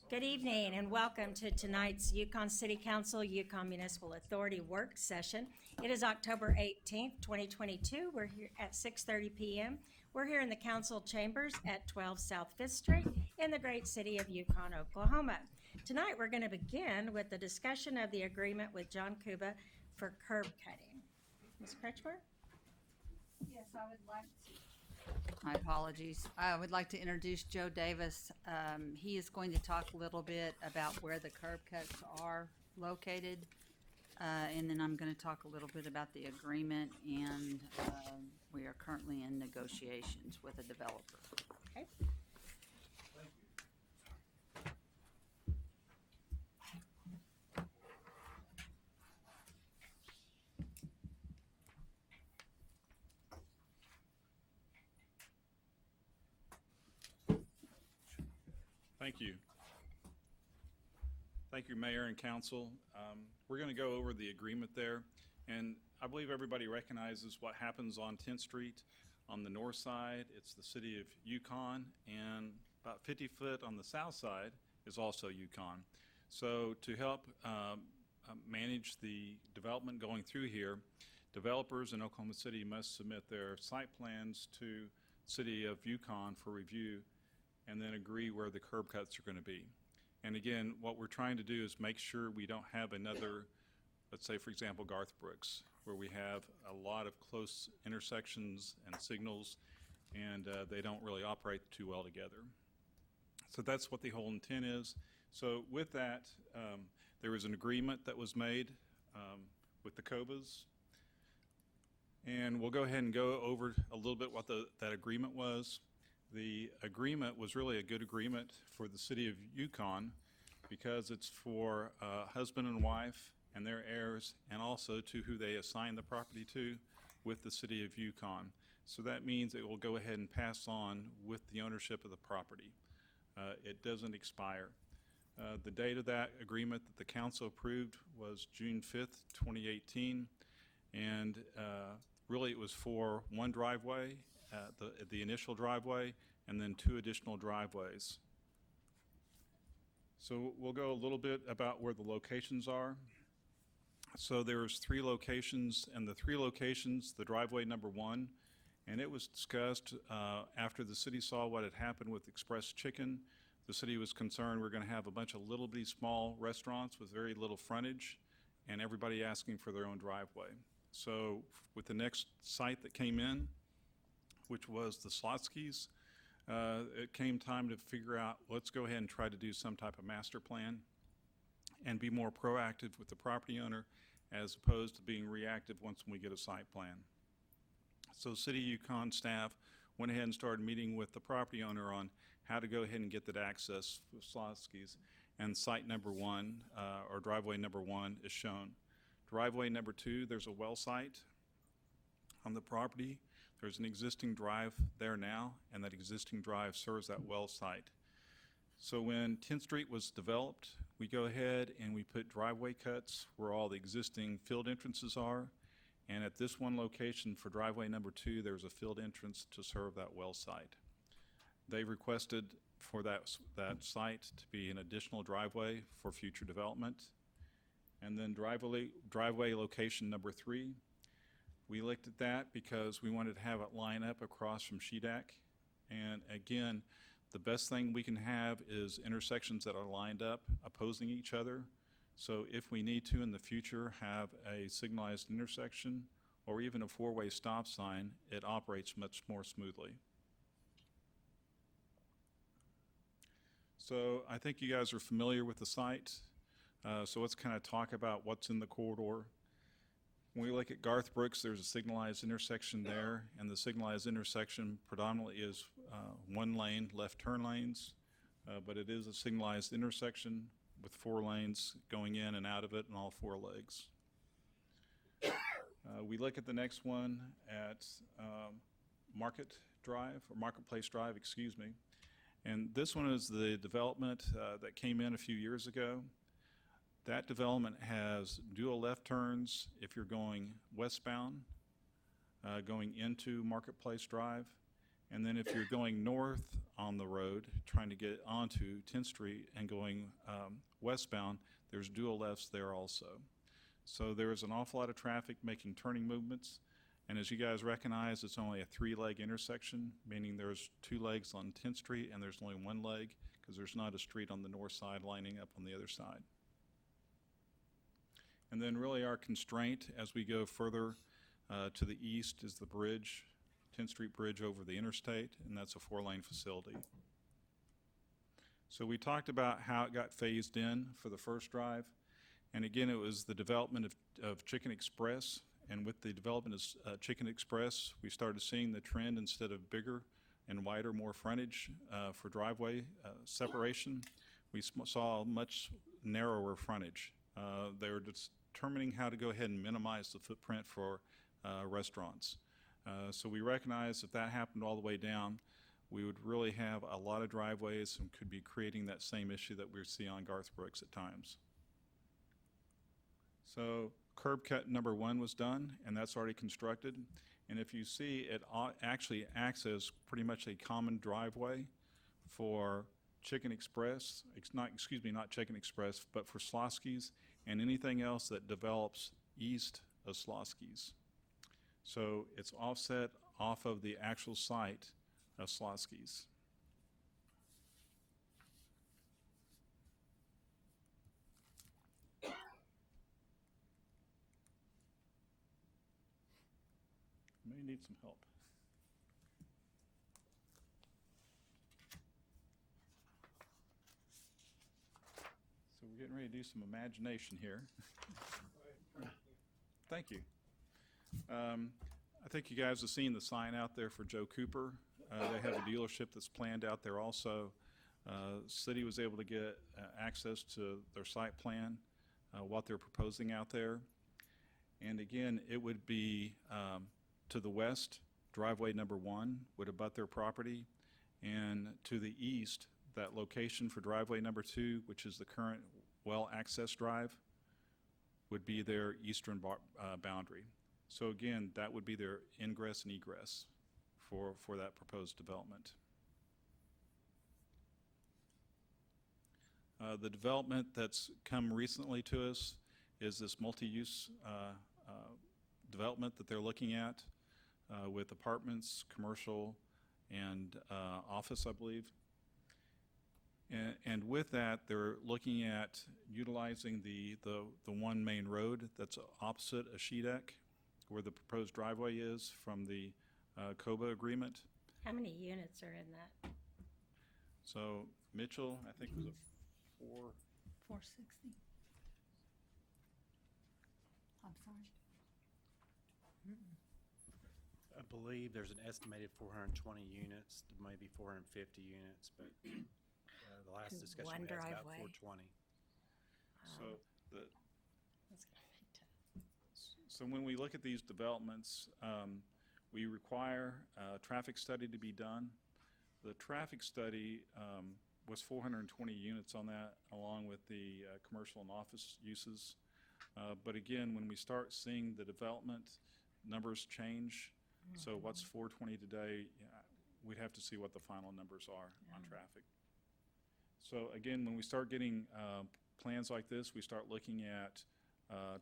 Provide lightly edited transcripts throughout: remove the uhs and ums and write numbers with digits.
Good evening and welcome to tonight's Yukon City Council, Yukon Municipal Authority work session. It is October 18th, 2022. We're here at 6:30 p.m. We're here in the council chambers at 12 South Fifth Street in the great city of Yukon, Oklahoma. Tonight, we're going to begin with the discussion of the agreement with John Kuba for curb cutting. Ms. Kretschmer? Yes, I would like to. My apologies. I would like to introduce Joe Davis. He is going to talk a little bit about where the curb cuts are located. And then I'm going to talk a little bit about the agreement, and we are currently in negotiations with a developer. Okay. Thank you. Thank you, Mayor and Council. We're going to go over the agreement there, and I believe everybody recognizes what happens on 10th Street. On the north side, it's the city of Yukon, and about 50 foot on the south side is also Yukon. So to help manage the development going through here, developers in Oklahoma City must submit their site plans to city of Yukon for review and then agree where the curb cuts are going to be. And again, what we're trying to do is make sure we don't have another, let's say, for example, Garth Brooks, where we have a lot of close intersections and signals, and they don't really operate too well together. So that's what the whole intent is. So with that, there was an agreement that was made with the Cobas, and we'll go ahead and go over a little bit what that agreement was. The agreement was really a good agreement for the city of Yukon because it's for husband and wife and their heirs, and also to who they assign the property to with the city of Yukon. So that means it will go ahead and pass on with the ownership of the property. It doesn't expire. The date of that agreement that the council approved was June 5th, 2018, and really it was for one driveway, the initial driveway, and then 2 additional driveways. So we'll go a little bit about where the locations are. So there's 3 locations, and the 3 locations, the driveway number 1, and it was discussed after the city saw what had happened with Express Chicken. The city was concerned we're going to have a bunch of little bitty small restaurants with very little frontage, and everybody asking for their own driveway. So with the next site that came in, which was the Slotskys, it came time to figure out, let's go ahead and try to do some type of master plan and be more proactive with the property owner as opposed to being reactive once we get a site plan. So City Yukon staff went ahead and started meeting with the property owner on how to go ahead and get that access for Slotskys. And site number 1, or driveway number 1, is shown. Driveway number 2, there's a well site on the property. There's an existing drive there now, and that existing drive serves that well site. So when 10th Street was developed, we go ahead and we put driveway cuts where all the existing field entrances are. And at this one location for driveway number 2, there's a field entrance to serve that well site. They requested for that site to be an additional driveway for future development. And then driveway location number 3, we looked at that because we wanted to have it line up across from Shedak. And again, the best thing we can have is intersections that are lined up opposing each other. So if we need to in the future have a signalized intersection or even a 4-way stop sign, it operates much more smoothly. So I think you guys are familiar with the site. So let's kind of talk about what's in the corridor. When we look at Garth Brooks, there's a signalized intersection there, and the signalized intersection predominantly is 1 lane, left turn lanes, but it is a signalized intersection with 4 lanes going in and out of it and all 4 legs. We look at the next one at Marketplace Drive, excuse me. And this one is the development that came in a few years ago. That development has dual left turns if you're going westbound, going into Marketplace Drive, And then if you're going north on the road, trying to get onto 10th Street and going westbound, there's dual lefts there also. So there is an awful lot of traffic making turning movements. And as you guys recognize, it's only a 3-leg intersection, meaning there's 2 legs on 10th Street and there's only 1 leg because there's not a street on the north side lining up on the other side. And then really our constraint as we go further to the east is the bridge, 10th Street Bridge over the interstate, and that's a 4-lane facility. So we talked about how it got phased in for the first drive. And again, it was the development of Chicken Express. And with the development of Chicken Express, we started seeing the trend instead of bigger and wider, more frontage for driveway separation. We saw a much narrower frontage. They were determining how to go ahead and minimize the footprint for restaurants. So we recognized if that happened all the way down, we would really have a lot of driveways and could be creating that same issue that we see on Garth Brooks at times. So curb cut number 1 was done, and that's already constructed. And if you see, it actually acts as pretty much a common driveway for Chicken Express, not Chicken Express, but for Slosky's and anything else that develops east of Slosky's. So it's offset off of the actual site of Slosky's. May need some help. So we're getting ready to do some imagination here. Thank you. I think you guys have seen the sign out there for Joe Cooper. They have a dealership that's planned out there also. City was able to get access to their site plan, what they're proposing out there. And again, it would be to the west, driveway number 1 would abut their property. And to the east, that location for driveway number 2, which is the current well access drive, would be their eastern boundary. So again, that would be their ingress and egress for that proposed development. The development that's come recently to us is this multi-use development that they're looking at with apartments, commercial, and office, I believe. And with that, they're looking at utilizing the one main road that's opposite a sheet-deck where the proposed driveway is from the COBA agreement. How many units are in that? So Mitchell, I think was a 460. I'm sorry. I believe there's an estimated 420 units, maybe 450 units, but the last discussion One we had was about driveway. 420. So the That's gonna be tough. So when we look at these developments, we require a traffic study to be done. The traffic study was 420 units on that, along with the commercial and office uses. But again, when we start seeing the development, numbers change. So what's 420 today, we'd have to see what the final numbers are on traffic. So again, when we start getting plans like this, we start looking at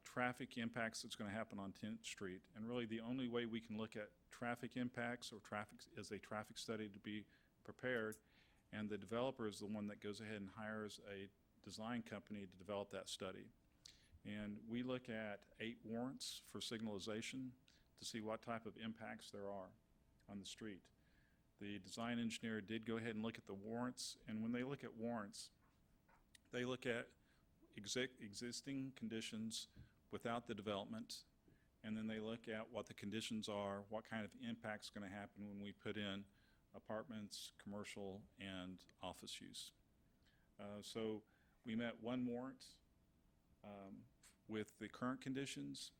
traffic impacts that's going to happen on 10th Street. And really the only way we can look at traffic impacts or traffic is a traffic study to be prepared. And the developer is the one that goes ahead and hires a design company to develop that study. And we look at 8 warrants for signalization to see what type of impacts there are on the street. The design engineer did go ahead and look at the warrants, and when they look at warrants, they look at existing conditions without the development, and then they look at what the conditions are, what kind of impact's going to happen when we put in apartments, commercial, and office use. So we met 1 warrant with the current conditions.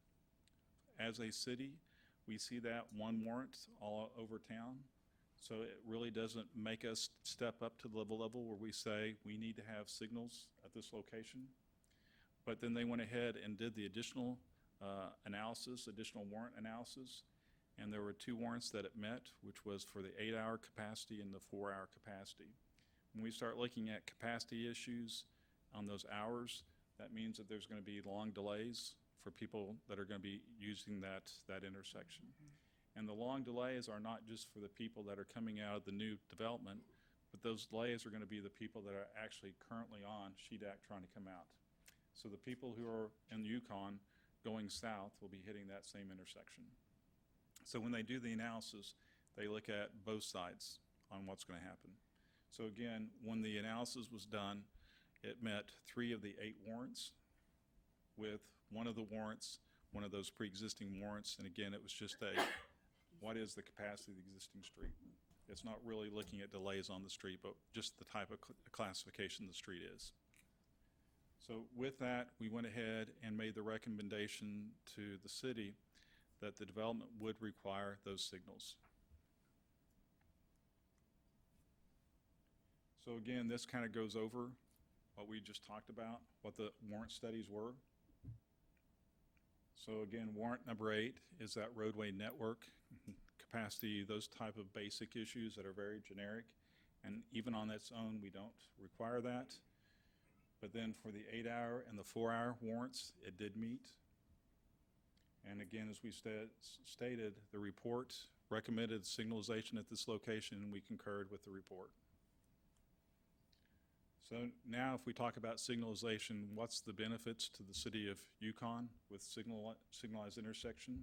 As a city, we see that 1 warrant all over town. So it really doesn't make us step up to the level where we say we need to have signals at this location. But then they went ahead and did the additional analysis, additional warrant analysis, And there were two warrants that it met, which was for the 8-hour capacity and the 4-hour capacity. When we start looking at capacity issues on those hours, that means that there's going to be long delays for people that are going to be using that intersection. And the long delays are not just for the people that are coming out of the new development, but those delays are going to be the people that are actually currently on SHEDAC trying to come out. So the people who are in the Yukon going south will be hitting that same intersection. So when they do the analysis, they look at both sides on what's going to happen. So again, when the analysis was done, it met 3 of the 8 warrants, with one of the warrants, one of those pre-existing warrants, and again, it was just what is the capacity of the existing street? It's not really looking at delays on the street, but just the type of classification the street is. So with that, we went ahead and made the recommendation to the city that the development would require those signals. So again, this kind of goes over what we just talked about, what the warrant studies were. So again, warrant number 8 is that roadway network capacity, those type of basic issues that are very generic. And even on its own, we don't require that. But then for the 8-hour and the 4-hour warrants, it did meet. And again, as we stated, the report recommended signalization at this location, and we concurred with the report. So now if we talk about signalization, what's the benefits to the city of Yukon with signalized intersection?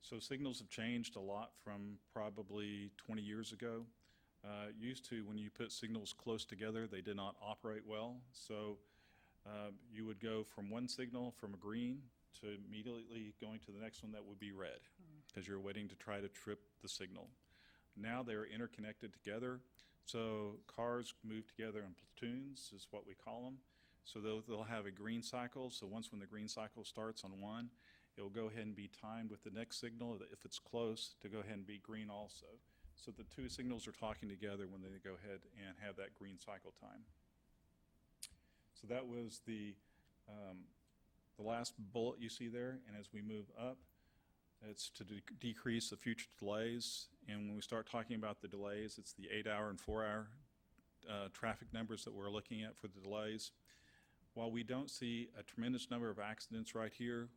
So signals have changed a lot from probably 20 years ago. Used to, when you put signals close together, they did not operate well. So you would go from one signal from a green to immediately going to the next one that would be red, because you're waiting to try to trip the signal. Now they're interconnected together. So cars move together in platoons, is what we call them. So they'll have a green cycle. So once when the green cycle starts on one, it'll go ahead and be timed with the next signal, if it's close, to go ahead and be green also. So the two signals are talking together when they go ahead and have that green cycle time. So that was the last bullet you see there. And as we move up, it's to decrease the future delays. And when we start talking about the delays, it's the 8-hour and 4-hour traffic numbers that we're looking at for the delays. While we don't see a tremendous number of accidents right here,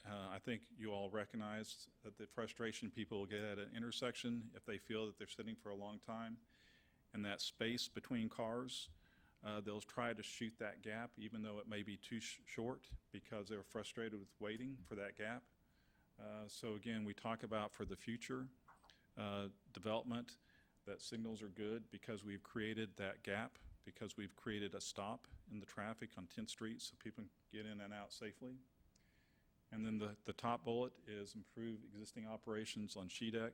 I think you all recognize that the frustration people will get at an intersection if they feel that they're sitting for a long time. And that space between cars, they'll try to shoot that gap even though it may be too short, because they're frustrated with waiting for that gap. So again, we talk about for the future development that signals are good because we've created that gap, because we've created a stop in the traffic on 10th Street so people can get in and out safely. And then the top bullet is improve existing operations on SHEDAC.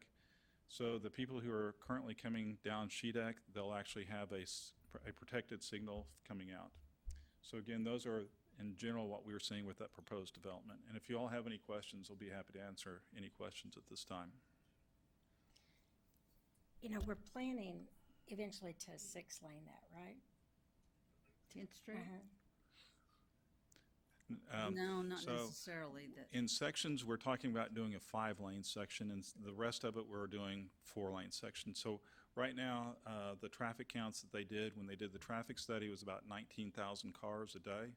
So the people who are currently coming down SHEDAC, they'll actually have a protected signal coming out. So again, those are in general what we were seeing with that proposed development. And if you all have any questions, we'll be happy to answer any questions at this time. You know, we're planning eventually to 6-lane that, right? 10th Street? Uh-huh. No, not so necessarily. In sections, we're talking about doing a 5-lane section, and the rest of it we're doing 4-lane section. So right now, the traffic counts that they did when they did the traffic study was about 19,000 cars a day.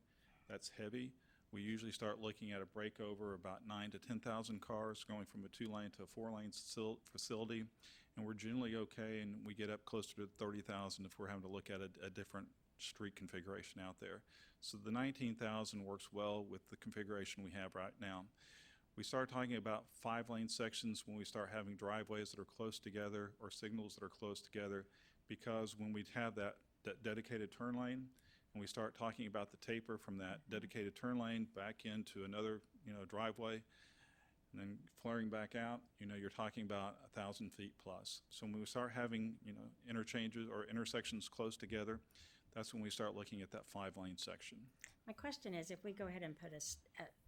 That's heavy. We usually start looking at a breakover about 9,000 to 10,000 cars going from a 2-lane to a 4-lane facility, and we're generally okay, and we get up closer to 30,000 if we're having to look at a different street configuration out there. So the 19,000 works well with the configuration we have right now. We start talking about 5-lane sections when we start having driveways that are close together or signals that are close together, because when we have that dedicated turn lane and we start talking about the taper from that dedicated turn lane back into another driveway and then flaring back out, you're talking about 1,000 feet plus. So when we start having interchanges or intersections close together, that's when we start looking at that 5-lane section. My question is, if we go ahead and put a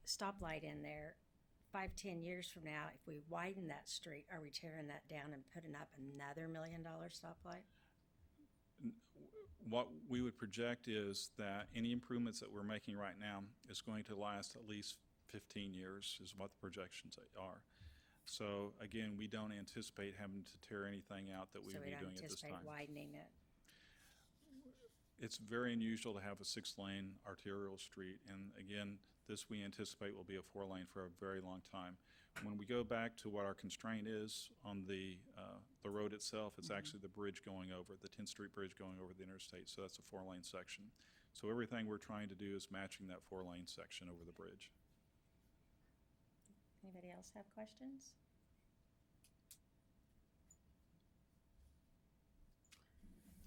stoplight in there, 5-10 years from now, if we widen that street, are we tearing that down and putting up another $1 million stoplight? What we would project is that any improvements that we're making right now is going to last at least 15 years, is what the projections are. So again, we don't anticipate having to tear anything out that we So would we be don't doing at this anticipate time. widening it. It's very unusual to have a 6-lane arterial street, and again, this we anticipate will be a 4-lane for a very long time. When we go back to what our constraint is on the road itself, it's actually the bridge going over, the 10th Street Bridge going over the interstate, so that's a 4-lane section. So everything we're trying to do is matching that 4-lane section over the bridge. Anybody else have questions?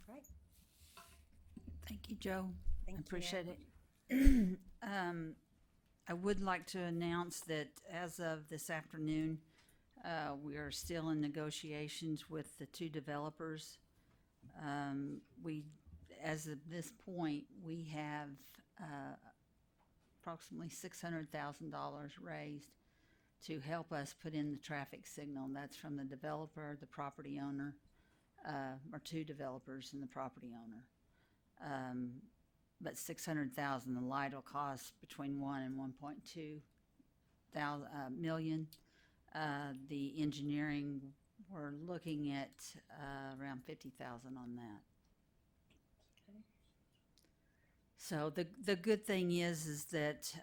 All right, Thank you, Joe. thank I you. appreciate it. I would like to announce that as of this afternoon, we are still in negotiations with the 2 developers. As of this point, we have approximately $600,000 raised to help us put in the traffic signal. That's from the developer, the property owner, or 2 developers and the property owner. But 600,000, the light will cost between 1 and 1.2 million. The engineering, we're looking at around 50,000 on that. Okay. So the good thing is that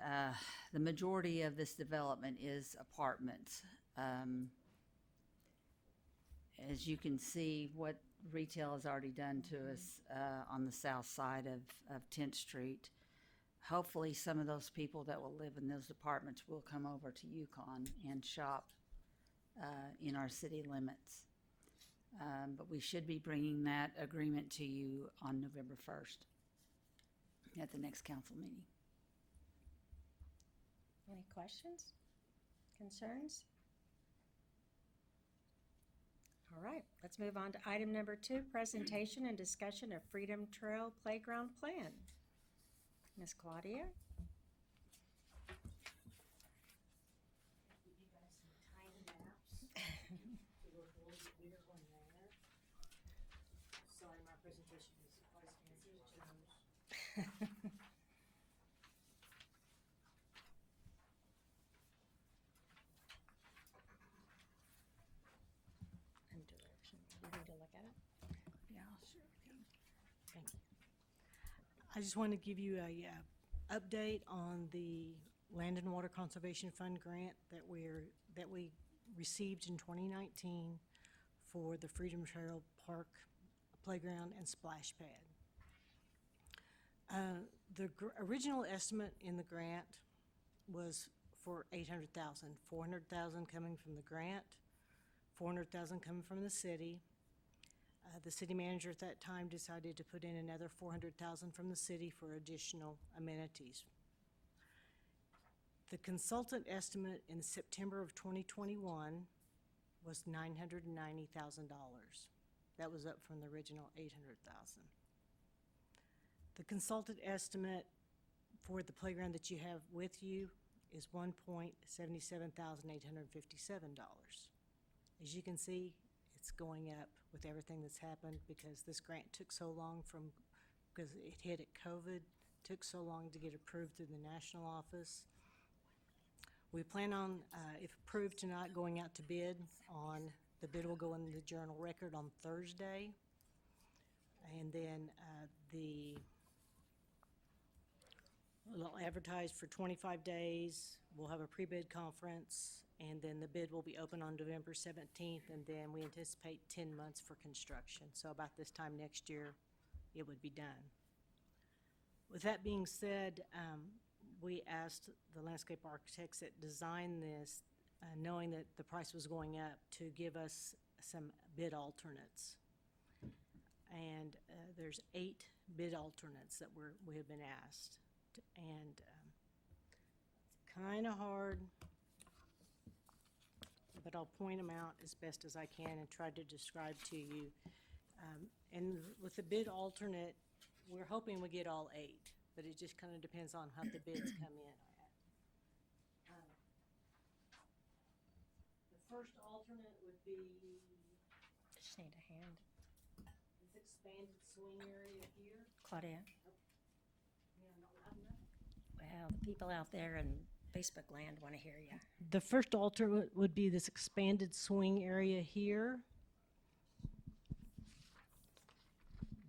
the majority of this development is apartments. As you can see, what retail has already done to us on the south side of 10th Street. Hopefully some of those people that will live in those apartments will come over to Yukon and shop in our city limits. But we should be bringing that agreement to you on November 1st at the next council meeting. Any questions, concerns? All right, let's move on to item number 2, presentation and discussion of Freedom Trail Playground Plan. Ms. Claudia? Give you guys some time lapse. It was a little bit weird on that. Sorry, my presentation is quite as fancy as Joe's. And direction. You need to look at it? Yeah, sure. Thank you. I just want to give you a update on the Land and Water Conservation Fund grant that we received in 2019 for the Freedom Trail Park Playground and Splash Pad. The original estimate in the grant was for $800,000, $400,000 coming from the grant, $400,000 coming from the city. The city manager at that time decided to put in another $400,000 from the city for additional amenities. The consultant estimate in September of 2021 was $990,000. That was up from the original $800,000. The consultant estimate for the playground that you have with you is $1,077,857. As you can see, it's going up with everything that's happened because this grant took so long because it hit at COVID, took so long to get approved through the national office. We plan on, if approved tonight, going out to bid on, the bid will go in the Journal Record on Thursday. And then we'll advertise for 25 days. We'll have a pre-bid conference, and then the bid will be open on November 17th, and then we anticipate 10 months for construction. So about this time next year, it would be done. With that being said, we asked the landscape architects that designed this, knowing that the price was going up, to give us some bid alternates. And there's 8 bid alternates that we have been asked. And it's kind of hard, but I'll point them out as best as I can and try to describe to you. And with the bid alternate, we're hoping we get all 8, but it just kind of depends on how the bids come in. The first alternate would be Just need a hand. this expanded swing area here. Claudia? Yeah, not loud enough. Wow, the people out there in Facebook land want to hear you. The first alternate would be this expanded swing area here.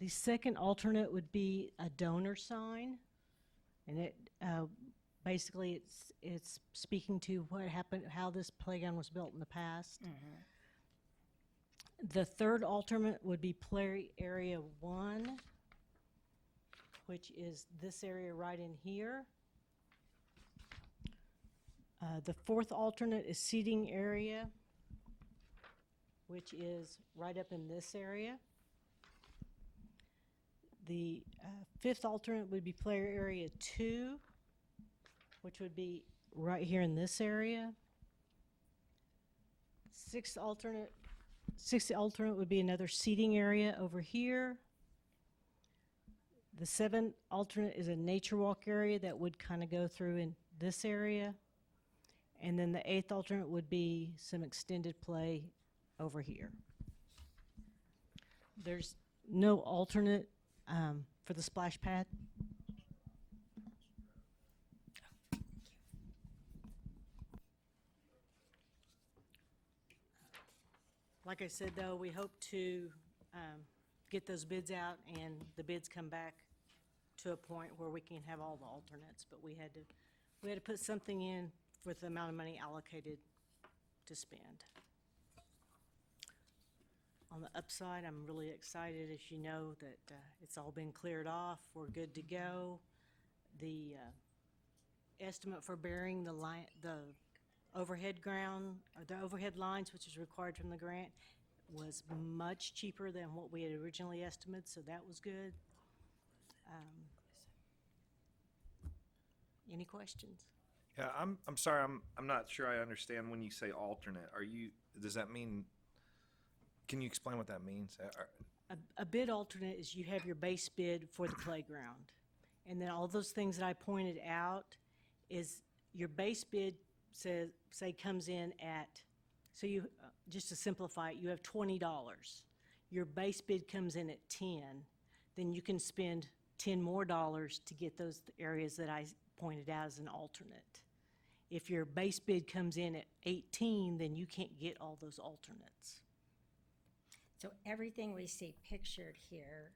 The second alternate would be a donor sign, and it basically it's speaking to what happened, how this playground was built in the past. The third alternate would be play area 1, which is this area right in here. The fourth alternate is seating area, which is right up in this area. The fifth alternate would be player area 2, which would be right here in this area. Sixth alternate would be another seating area over here. The seventh alternate is a nature walk area that would kind of go through in this area. And then the eighth alternate would be some extended play over here. There's no alternate for the splash pad. Like I said, though, we hope to get those bids out and the bids come back to a point where we can have all the alternates, but we had to put something in with the amount of money allocated to spend. On the upside, I'm really excited, as you know, that it's all been cleared off. We're good to go. The estimate for burying the overhead ground, or the overhead lines, which is required from the grant, was much cheaper than what we had originally estimated, so that was good. Any questions? Yeah, I'm sorry, I'm not sure I understand when you say alternate. Does that mean, can you explain what that means? A bid alternate is you have your base bid for the playground. And then all those things that I pointed out is your base bid says, say comes in at, so you, just to simplify it, you have $20. Your base bid comes in at 10, then you can spend 10 more dollars to get those areas that I pointed out as an alternate. If your base bid comes in at 18, then you can't get all those alternates. So everything we see pictured here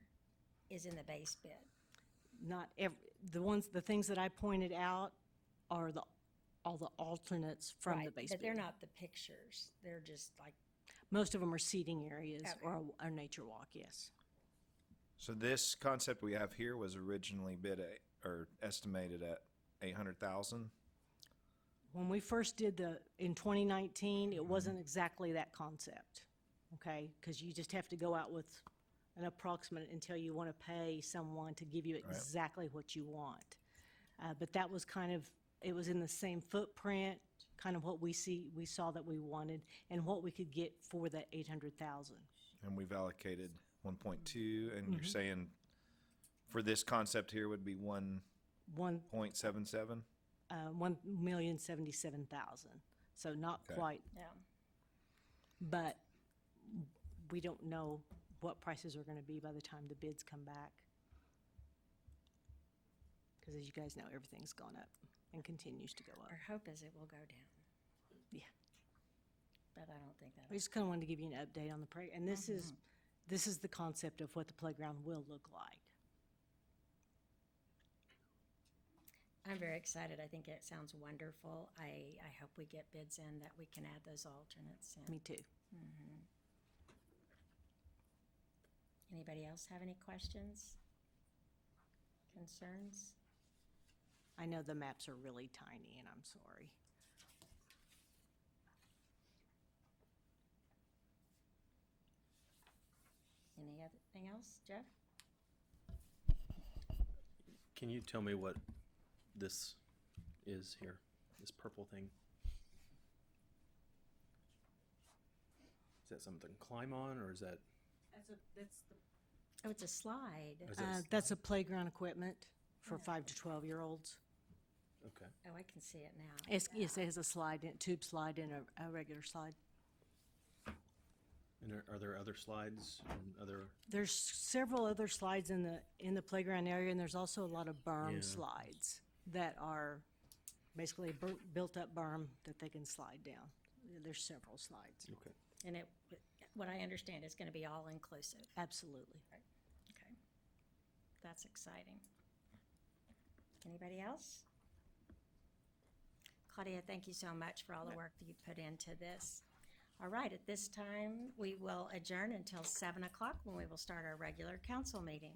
is in the base bid. Not the things that I pointed out are all the alternates from the Right, base but bid. they're not the pictures. They're just like, Most of them are seating areas Okay. or a nature walk, yes. So this concept we have here was originally bid at, or estimated at 800,000? When we first did in 2019, it wasn't exactly that concept, okay? Because you just have to go out with an approximate until you want to pay someone to give you exactly what you want. But that was kind of, it was in the same footprint, kind of what we saw that we wanted, and what we could get for that 800,000. And we've allocated 1.2, and you're saying for this concept here would be 1.77? 1,077,000. So not Okay. quite, yeah. but we don't know what prices are going to be by the time the bids come back. Because as you guys know, everything's gone up and continues to go up. Our hope is it will go down. Yeah. But I don't think that. We just kind of wanted to give you an update on the and this is the concept of what the playground will look like. I'm very excited. I think it sounds wonderful. I hope we get bids in that we can add those alternates in. Me too. Anybody else have any questions? Concerns? I know the maps are really tiny, and I'm sorry. Any other thing else, Jeff? Can you tell me what this is here, this purple thing? Is that something to climb on, or is that? Oh, it's a slide. Is that That's a playground equipment for 5 to 12-year-olds. okay. Oh, I can see it now. Yes, it has a tube slide and a regular slide. And are there other slides and other? There's several other slides in the playground area, and there's also a lot of berm Yeah. slides that are basically a built-up berm that they can slide down. There's several slides. Okay. And what I understand, is gonna be all inclusive. Absolutely. Okay. That's exciting. Anybody else? Claudia, thank you so much for all the work that you put into this. All right, at this time, we will adjourn until 7 o'clock when we will start our regular council meeting.